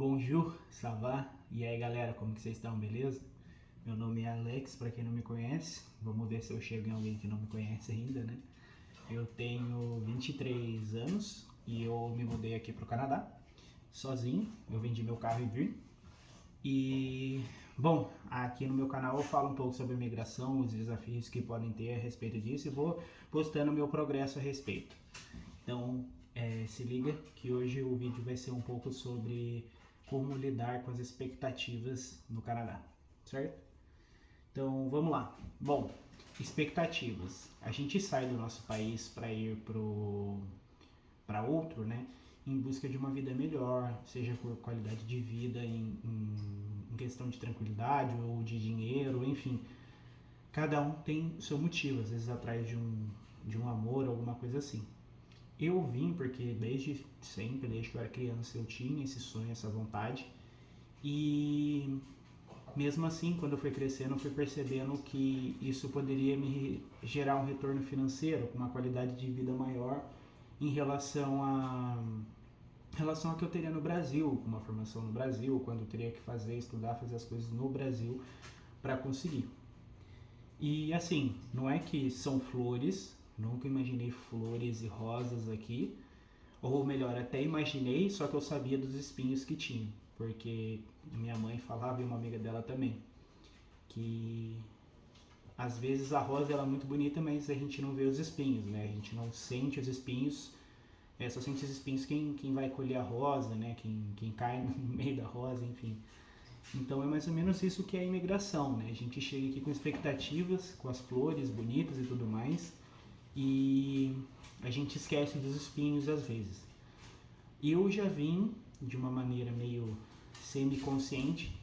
Bonjour, ça va? E aí galera, como que vocês estão, beleza? Meu nome é Alex, para quem não me conhece. Vamos ver se eu chego em alguém que não me conhece ainda, né? Eu tenho 23 anos e eu me mudei aqui pro Canadá, sozinho. Eu vendi meu carro e vim. E, bom, aqui no meu canal eu falo um pouco sobre imigração, os desafios que podem ter a respeito disso e vou postando meu progresso a respeito. Então, se liga que hoje o vídeo vai ser um pouco sobre como lidar com as expectativas no Canadá, certo? Então, vamos lá. Bom, expectativas. A gente sai do nosso país para ir para outro, né? Em busca de uma vida melhor, seja por qualidade de vida, em questão de tranquilidade ou de dinheiro, enfim. Cada um tem o seu motivo, às vezes atrás de um amor, alguma coisa assim. Eu vim porque desde sempre, desde que eu era criança, eu tinha esse sonho, essa vontade. E mesmo assim, quando eu fui crescendo, eu fui percebendo que isso poderia me gerar um retorno financeiro, com uma qualidade de vida maior em relação ao que eu teria no Brasil, com uma formação no Brasil, quando eu teria que estudar, fazer as coisas no Brasil para conseguir. E assim, não é que são flores, nunca imaginei flores e rosas aqui, ou melhor, até imaginei, só que eu sabia dos espinhos que tinha, porque minha mãe falava e uma amiga dela também, que às vezes a rosa ela é muito bonita, mas a gente não vê os espinhos, né? A gente não sente os espinhos, só sente os espinhos quem vai colher a rosa, né? Quem cai no meio da rosa, enfim. Então é mais ou menos isso que é a imigração, né? A gente chega aqui com expectativas, com as flores bonitas e tudo mais, e a gente esquece dos espinhos às vezes. Eu já vim de uma maneira meio semi-consciente,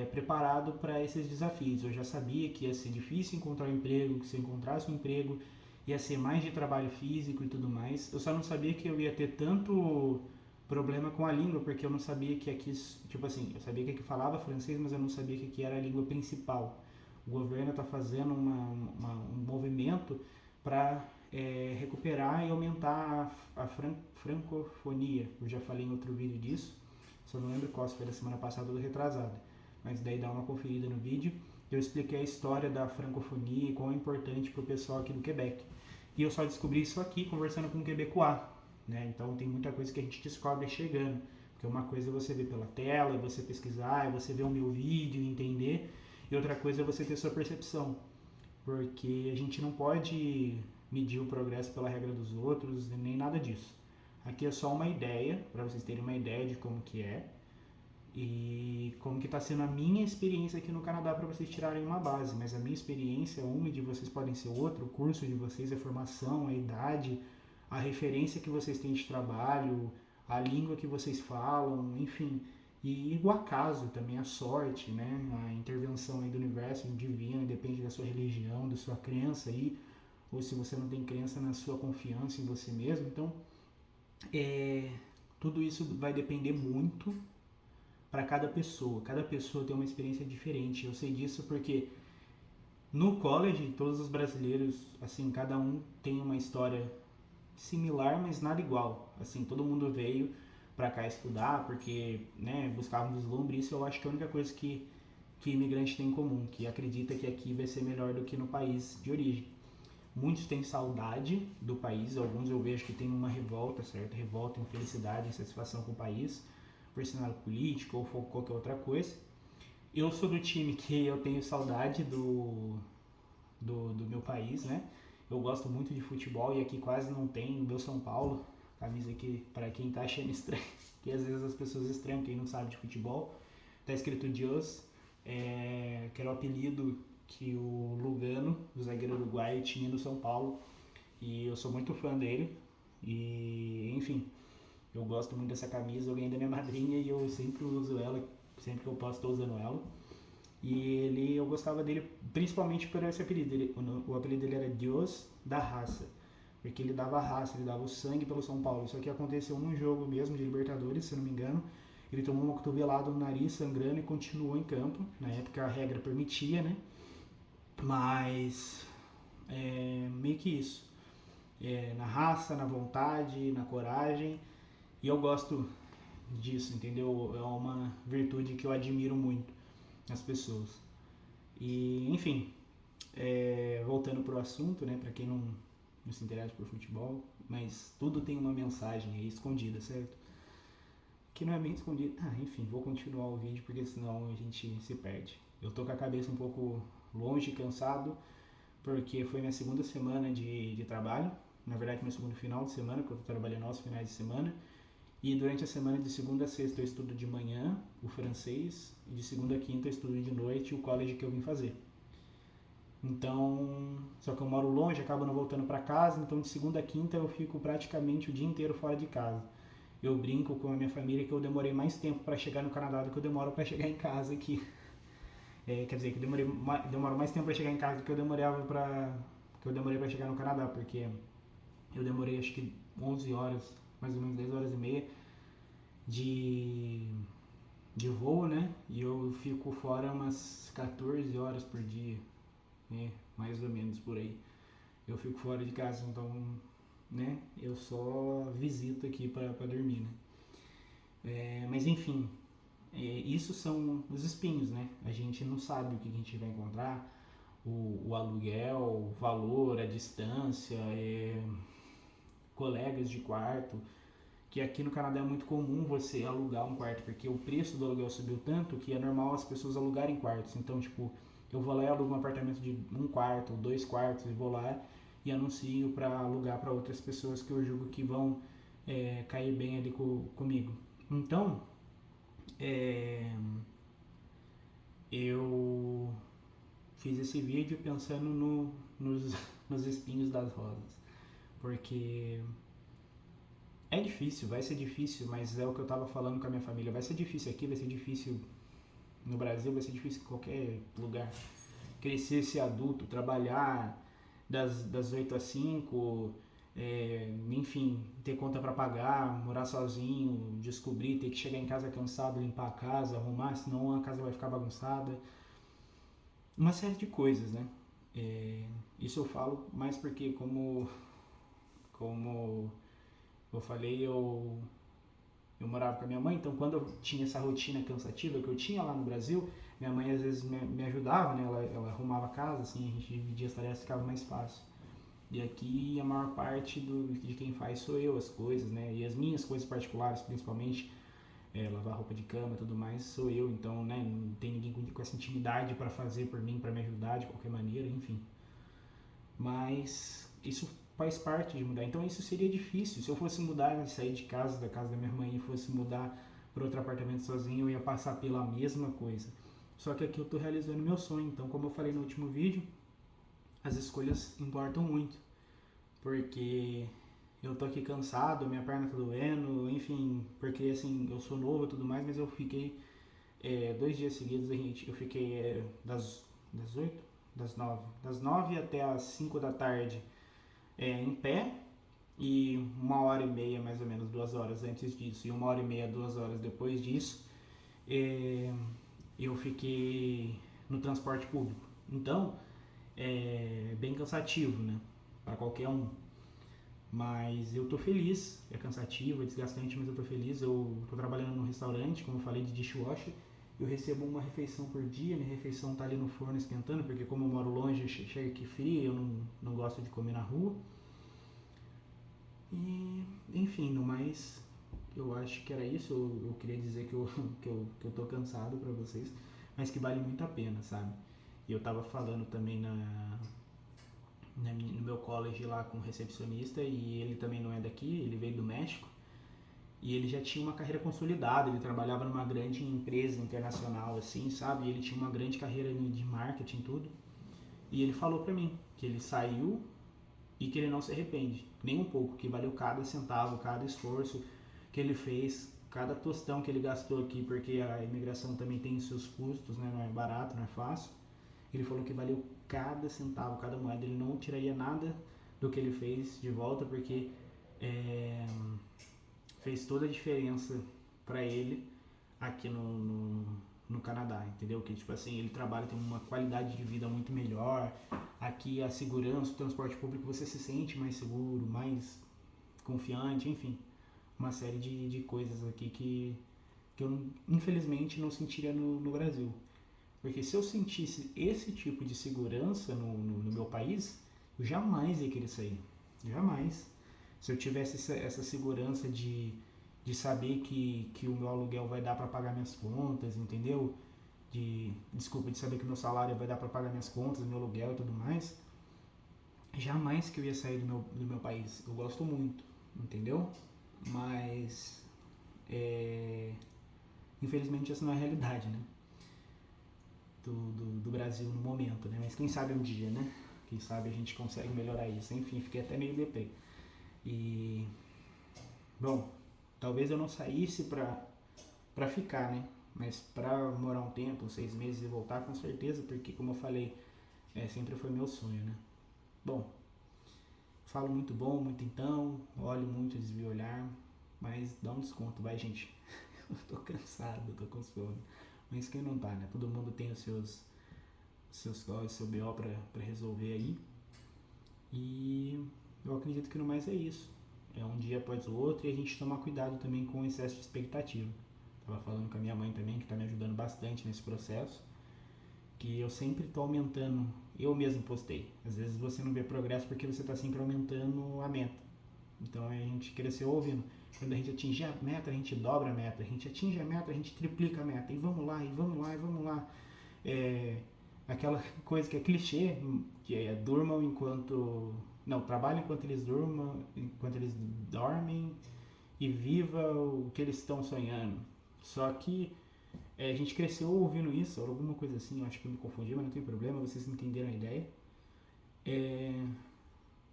preparado para esses desafios. Eu já sabia que ia ser difícil encontrar um emprego, que se eu encontrasse um emprego ia ser mais de trabalho físico e tudo mais. Eu só não sabia que eu ia ter tanto problema com a língua, porque eu não sabia que aqui, tipo assim, eu sabia que aqui falava francês, mas eu não sabia que aqui era a língua principal. O governo está fazendo um movimento para recuperar e aumentar a francofonia. Eu já falei em outro vídeo disso, só não lembro qual, se foi da semana passada ou retrasada, mas daí dá uma conferida no vídeo. Eu expliquei a história da francofonia e quão é importante para o pessoal aqui do Quebec. E eu só descobri isso aqui conversando com um quebecois, né? Então tem muita coisa que a gente descobre chegando. Porque uma coisa é você ver pela tela, é você pesquisar, é você ver o meu vídeo e entender. E outra coisa é você ter sua percepção. Porque a gente não pode medir o progresso pela regra dos outros, nem nada disso. Aqui é só uma ideia, para vocês terem uma ideia de como que é e como que está sendo a minha experiência aqui no Canadá para vocês tirarem uma base. Mas a minha experiência, uma de vocês podem ser outra, o curso de vocês, a formação, a idade, a referência que vocês têm de trabalho, a língua que vocês falam, enfim. E o acaso também, a sorte, né? A intervenção aí do universo divino, depende da sua religião, da sua crença aí, ou se você não tem crença na sua confiança em você mesmo. Então, tudo isso vai depender muito para cada pessoa. Cada pessoa tem uma experiência diferente. Eu sei disso porque no college, todos os brasileiros, assim, cada um tem uma história similar, mas nada igual. Assim, todo mundo veio para cá estudar porque, né, buscavam deslumbre. Isso eu acho que é a única coisa que imigrante tem em comum, que acredita que aqui vai ser melhor do que no país de origem. Muitos têm saudade do país, alguns eu vejo que tem uma revolta, certo? Revolta, infelicidade, insatisfação com o país, por cenário político ou qualquer outra coisa. Eu sou do time que eu tenho saudade do meu país, né? Eu gosto muito de futebol e aqui quase não tem. O meu São Paulo, camisa aqui para quem tá achando estranho, que às vezes as pessoas estranham, quem não sabe de futebol, tá escrito Dios, que era o apelido que o Lugano, o zagueiro uruguaio, tinha no São Paulo, e eu sou muito fã dele, e enfim, eu gosto muito dessa camisa, eu ganhei da minha madrinha e eu sempre uso ela, sempre que eu posso estou usando ela. E eu gostava dele principalmente por esse apelido, o apelido dele era Deus da Raça, porque ele dava raça, ele dava o sangue pelo São Paulo. Isso aqui aconteceu num jogo mesmo de Libertadores, se não me engano. Ele tomou uma cotovelada no nariz, sangrando, e continuou em campo. Na época a regra permitia, né? Mas meio que isso. Na raça, na vontade, na coragem. E eu gosto disso, entendeu? É uma virtude que eu admiro muito nas pessoas. E, enfim, voltando pro assunto, né, para quem não se interessa por futebol, mas tudo tem uma mensagem aí escondida, certo? Que não é bem escondida. Enfim, vou continuar o vídeo porque senão a gente se perde. Eu tô com a cabeça um pouco longe, cansado, porque foi minha segunda semana de trabalho. Na verdade, meu segundo final de semana, porque eu tô trabalhando aos finais de semana. E durante a semana de segunda a sexta eu estudo de manhã o francês, e de segunda a quinta eu estudo de noite o college que eu vim fazer. Então, só que eu moro longe, acabo não voltando para casa, então de segunda a quinta eu fico praticamente o dia inteiro fora de casa. Eu brinco com a minha família que eu demorei mais tempo para chegar no Canadá do que eu demoro para chegar em casa aqui. Quer dizer, que eu demoro mais tempo para chegar em casa do que eu demorei para chegar no Canadá, porque eu demorei acho que 11 horas, mais ou menos 10 horas e meia de, de voo, né? E eu fico fora umas 14 horas por dia, né? Mais ou menos por aí. Eu fico fora de casa, então, né? Eu só visito aqui para dormir, né? Mas enfim, isso são os espinhos, né? A gente não sabe o que a gente vai encontrar, o aluguel, o valor, a distância, colegas de quarto, que aqui no Canadá é muito comum você alugar um quarto, porque o preço do aluguel subiu tanto que é normal as pessoas alugarem quartos. Então, tipo, eu vou lá e alugo um apartamento de 1 quarto, 2 quartos, e vou lá e anuncio para alugar para outras pessoas que eu julgo que vão cair bem ali comigo. Então, eu fiz esse vídeo pensando nos espinhos das rosas, porque é difícil, vai ser difícil, mas é o que eu tava falando com a minha família. Vai ser difícil aqui, vai ser difícil no Brasil, vai ser difícil em qualquer lugar. Crescer, ser adulto, trabalhar das 8 às 5, enfim, ter conta para pagar, morar sozinho, descobrir, ter que chegar em casa cansado, limpar a casa, arrumar, senão a casa vai ficar bagunçada. Uma série de coisas, né? Isso eu falo mais porque como eu falei, eu morava com a minha mãe, então quando eu tinha essa rotina cansativa que eu tinha lá no Brasil, minha mãe às vezes me ajudava, né? Ela arrumava a casa, assim, a gente dividia as tarefas, ficava mais fácil. E aqui a maior parte de quem faz sou eu, as coisas, né? E as minhas coisas particulares, principalmente, lavar roupa de cama e tudo mais, sou eu. Então, né, não tem ninguém com essa intimidade para fazer por mim, para me ajudar de qualquer maneira, enfim. Mas isso faz parte de mudar. Então isso seria difícil. Se eu fosse mudar, sair de casa, da casa da minha mãe, e fosse mudar para outro apartamento sozinho, eu ia passar pela mesma coisa. Só que aqui eu estou realizando meu sonho. Então, como eu falei no último vídeo, as escolhas importam muito. Porque eu tô aqui cansado, minha perna tá doendo, enfim, porque assim, eu sou novo e tudo mais, mas eu fiquei 2 dias seguidos, eu fiquei das 8, das nove até as 5 da tarde em pé, e 1 hora e meia, mais ou menos 2 horas antes disso, e 1 hora e meia, 2 horas depois disso, eu fiquei no transporte público. Então, é bem cansativo, né? Para qualquer um. Mas eu tô feliz, é cansativo, é desgastante, mas eu tô feliz. Eu tô trabalhando num restaurante, como eu falei, de dishwasher. Eu recebo uma refeição por dia, minha refeição tá ali no forno esquentando, porque como eu moro longe, chega aqui frio, eu não gosto de comer na rua. E, enfim, no mais, eu acho que era isso. Eu queria dizer que eu tô cansado pra vocês, mas que vale muito a pena, sabe? E eu tava falando também no meu college lá com o recepcionista, e ele também não é daqui, ele veio do México, e ele já tinha uma carreira consolidada, ele trabalhava numa grande empresa internacional, assim, sabe? E ele tinha uma grande carreira de marketing, tudo. E ele falou pra mim que ele saiu e que ele não se arrepende, nem um pouco, que valeu cada centavo, cada esforço que ele fez, cada tostão que ele gastou aqui, porque a imigração também tem seus custos, né? Não é barato, não é fácil. Ele falou que valeu cada centavo, cada moeda, ele não tiraria nada do que ele fez de volta, porque fez toda a diferença para ele aqui no Canadá, entendeu? Que tipo assim, ele trabalha, tem uma qualidade de vida muito melhor. Aqui a segurança, o transporte público, você se sente mais seguro, mais confiante, enfim. Uma série de coisas aqui que eu infelizmente não sentiria no Brasil. Porque se eu sentisse esse tipo de segurança no meu país, eu jamais ia querer sair. Jamais. Se eu tivesse essa segurança de saber que o meu aluguel vai dar para pagar minhas contas, entendeu? De saber que o meu salário vai dar para pagar minhas contas, meu aluguel e tudo mais, jamais que eu ia sair do meu país. Eu gosto muito, entendeu? Mas, infelizmente, essa não é a realidade, né? Do Brasil no momento, né? Mas quem sabe um dia, né? Quem sabe a gente consegue melhorar isso. Enfim, fiquei até meio deprê. E, bom, talvez eu não saísse pra ficar, né? Mas pra morar um tempo, 6 meses e voltar, com certeza, porque, como eu falei, sempre foi meu sonho, né? Bom, falo muito bom, muito então, olho muito, desvio o olhar, mas dá um desconto, vai, gente. Eu tô cansado, tô com sono. Mas quem não tá, né? Todo mundo tem os seus corres, seu BO pra resolver aí. E eu acredito que no mais é isso. É um dia após o outro e a gente tomar cuidado também com o excesso de expectativa. Tava falando com a minha mãe também, que tá me ajudando bastante nesse processo, que eu sempre tô aumentando, eu mesmo postei. Às vezes você não vê progresso porque você tá sempre aumentando a meta. Então a gente cresceu ouvindo. Quando a gente atinge a meta, a gente dobra a meta. A gente atinge a meta, a gente triplica a meta. E vamos lá, e vamos lá, e vamos lá. Aquela coisa que é clichê, que é durmam enquanto... Não, trabalhem enquanto eles dormem e viva o que eles estão sonhando. Só que a gente cresceu ouvindo isso, ou alguma coisa assim, eu acho que eu me confundi, mas não tem problema, vocês entenderam a ideia.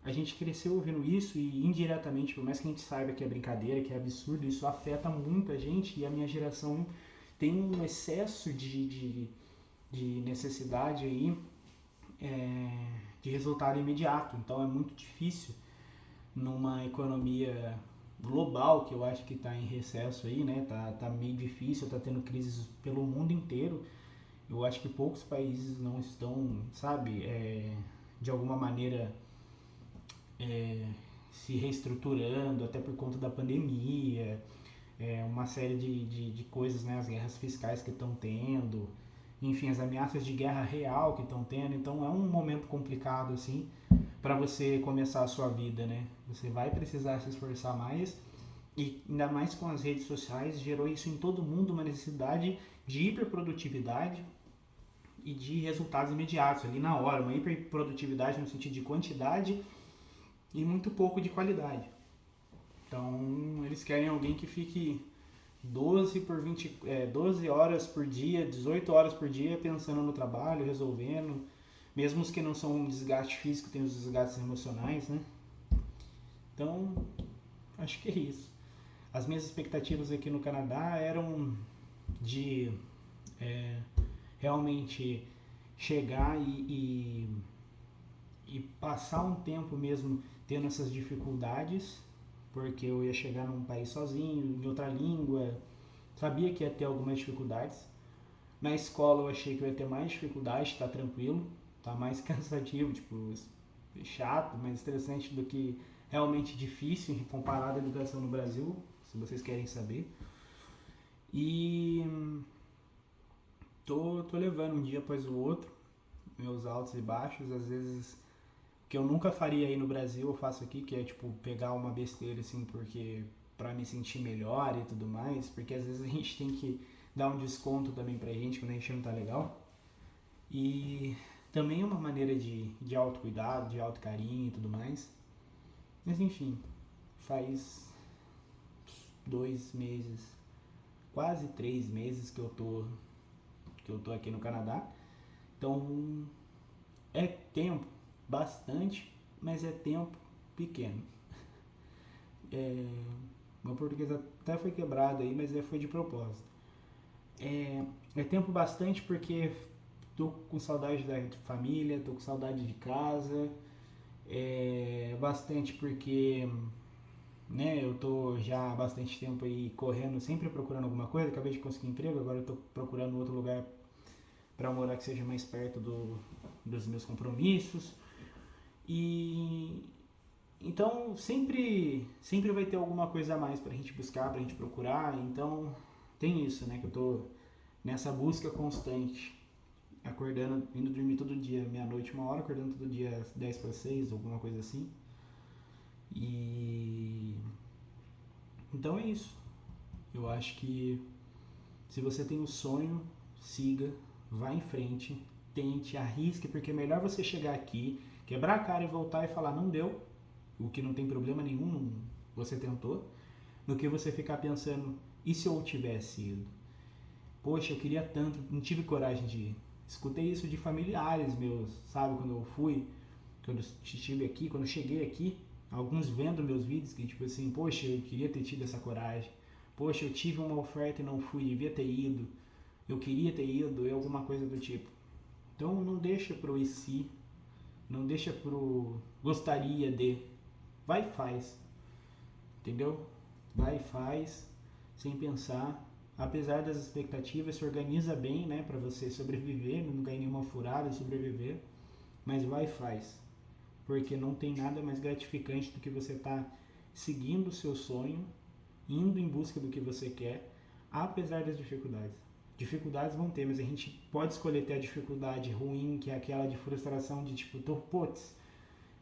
A gente cresceu ouvindo isso e indiretamente, por mais que a gente saiba que é brincadeira, que é absurdo, isso afeta muito a gente e a minha geração tem um excesso de necessidade aí de resultado imediato. Então é muito difícil numa economia global, que eu acho que está em recesso aí, né? Tá meio difícil, tá tendo crises pelo mundo inteiro. Eu acho que poucos países não estão, sabe, de alguma maneira se reestruturando, até por conta da pandemia, uma série de coisas, né? As guerras fiscais que estão tendo, enfim, as ameaças de guerra real que estão tendo. Então é um momento complicado, assim, para você começar a sua vida, né? Você vai precisar se esforçar mais e ainda mais com as redes sociais, gerou isso em todo mundo, uma necessidade de hiperprodutividade e de resultados imediatos, ali na hora, uma hiperprodutividade no sentido de quantidade e muito pouco de qualidade. Então, eles querem alguém que fique 12 horas por dia, 18 horas por dia pensando no trabalho, resolvendo, mesmo os que não são um desgaste físico, tem os desgastes emocionais, né? Então, acho que é isso. As minhas expectativas aqui no Canadá eram de realmente chegar e passar um tempo mesmo tendo essas dificuldades, porque eu ia chegar num país sozinho, em outra língua, sabia que ia ter algumas dificuldades. Na escola eu achei que eu ia ter mais dificuldade, tá tranquilo, tá mais cansativo, tipo, chato, mais estressante do que realmente difícil comparado à educação no Brasil, se vocês querem saber. E tô levando um dia após o outro, meus altos e baixos, às vezes que eu nunca faria aí no Brasil, eu faço aqui, que é tipo pegar uma besteira assim, porque pra me sentir melhor e tudo mais, porque às vezes a gente tem que dar um desconto também pra gente quando a gente não tá legal. E também é uma maneira de autocuidado, de autocarinho e tudo mais. Mas enfim, faz 2 meses, quase 3 meses que eu tô aqui no Canadá. Então é tempo bastante, mas é tempo pequeno. Meu português até foi quebrado aí, mas foi de propósito. É tempo bastante porque tô com saudade da família, tô com saudade de casa. Bastante porque, né, eu tô já há bastante tempo aí correndo, sempre procurando alguma coisa. Acabei de conseguir emprego, agora eu tô procurando outro lugar para morar que seja mais perto dos meus compromissos. E então sempre vai ter alguma coisa a mais pra gente buscar, pra gente procurar. Então tem isso, né? Que eu tô nessa busca constante, acordando, indo dormir todo dia, meia-noite, 1 hora, acordando todo dia às 5:50, alguma coisa assim. E então é isso. Eu acho que se você tem um sonho, siga, vá em frente, tente, arrisque, porque é melhor você chegar aqui, quebrar a cara e voltar e falar não deu, o que não tem problema nenhum, você tentou, do que você ficar pensando, e se eu tivesse ido? Poxa, eu queria tanto, não tive coragem de ir. Escutei isso de familiares meus, sabe? Quando eu fui, quando eu estive aqui, quando eu cheguei aqui, alguns vendo meus vídeos que tipo assim, poxa, eu queria ter tido essa coragem. Poxa, eu tive uma oferta e não fui, devia ter ido. Eu queria ter ido, e alguma coisa do tipo. Então não deixa pro e se, não deixa pro gostaria de. Vai e faz, entendeu? Vai e faz, sem pensar. Apesar das expectativas, se organiza bem, né, para você sobreviver, não cair nenhuma furada e sobreviver. Mas vai e faz, porque não tem nada mais gratificante do que você estar seguindo o seu sonho, indo em busca do que você quer, apesar das dificuldades. Dificuldades vão ter, mas a gente pode escolher ter a dificuldade ruim, que é aquela de frustração de tipo, putz,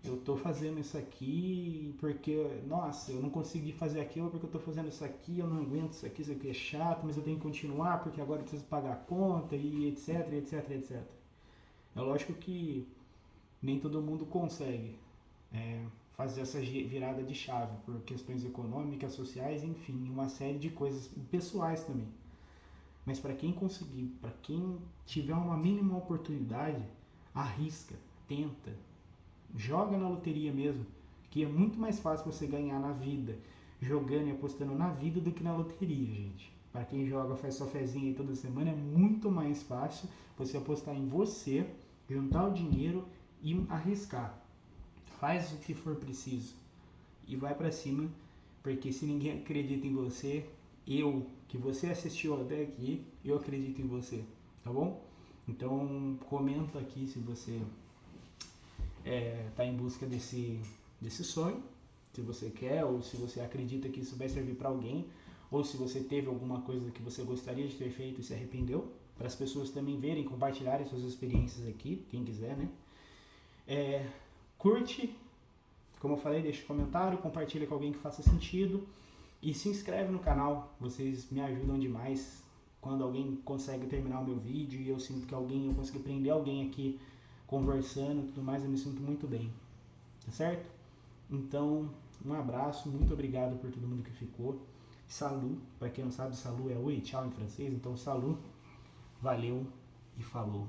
eu tô fazendo isso aqui porque, nossa, eu não consegui fazer aquilo porque eu tô fazendo isso aqui, eu não aguento isso aqui é chato, mas eu tenho que continuar porque agora eu preciso pagar a conta e etc, etc, etc. É lógico que nem todo mundo consegue fazer essa virada de chave por questões econômicas, sociais, enfim, uma série de coisas pessoais também. Mas para quem conseguir, para quem tiver uma mínima oportunidade, arrisca, tenta, joga na loteria mesmo, que é muito mais fácil você ganhar na vida jogando e apostando na vida do que na loteria, gente. Para quem joga, faz sua fezinha aí toda semana, é muito mais fácil você apostar em você, juntar o dinheiro e arriscar. Faz o que for preciso e vai para cima, porque se ninguém acredita em você, que você assistiu até aqui, eu acredito em você, tá bom? Então comenta aqui se você está em busca desse sonho, se você quer ou se você acredita que isso vai servir para alguém, ou se você teve alguma coisa que você gostaria de ter feito e se arrependeu, para as pessoas também verem, compartilharem suas experiências aqui, quem quiser, né? Curte, como eu falei, deixa um comentário, compartilha com alguém que faça sentido e se inscreve no canal, vocês me ajudam demais. Quando alguém consegue terminar o meu vídeo e eu sinto que eu consegui prender alguém aqui conversando e tudo mais, eu me sinto muito bem, tá certo? Então, um abraço, muito obrigado por todo mundo que ficou. Salut, para quem não sabe, salut é oi, tchau em francês, então salut, valeu e falou.